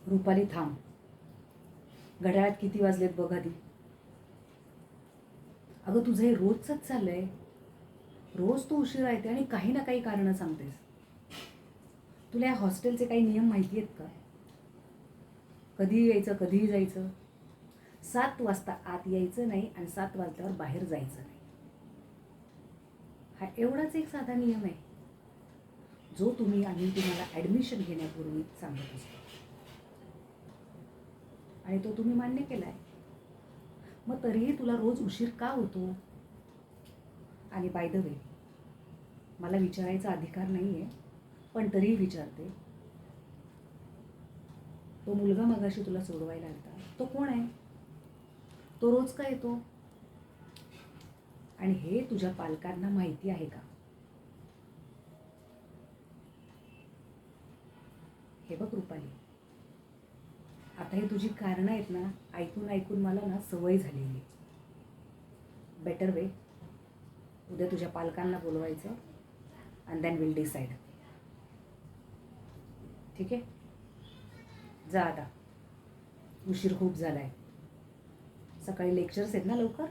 रुपाली थांब. घड्याळात किती वाजलेत बघ आधी. अगं तुझं हे रोजचंच चाललंय. रोज तू उशिरा येते आणि काही ना काही कारणं सांगतेस. तुला या हॉस्टेलचे काही नियम माहिती आहेत का? कधीही यायचं, कधीही जायचं. 7 वाजता आत यायचं नाही आणि 7 वाजल्यावर बाहेर जायचं नाही. हा एवढाच एक साधा नियम आहे जो आम्ही तुम्हाला ॲडमिशन घेण्यापूर्वी सांगत असतो आणि तो तुम्ही मान्य केला आहे. मग तरीही तुला रोज उशीर का होतो? आणि बाय द वे, मला विचारायचा अधिकार नाही आहे, पण तरीही विचारते. तो मुलगा मगाशी तुला सोडवायला आलता, तो कोण आहे? तो रोज का येतो? आणि हे तुझ्या पालकांना माहिती आहे का? हे बघ रुपाली, आता ही तुझी कारणं आहेत ना, ऐकून ऐकून मला ना सवय झालेली आहे. बेटर वे, उद्या तुझ्या पालकांना बोलवायचं अँड देन विल डिसाईड. ठीक आहे? जा आता, उशीर खूप झालाय. सकाळी लेक्चर्स आहेत ना लवकर.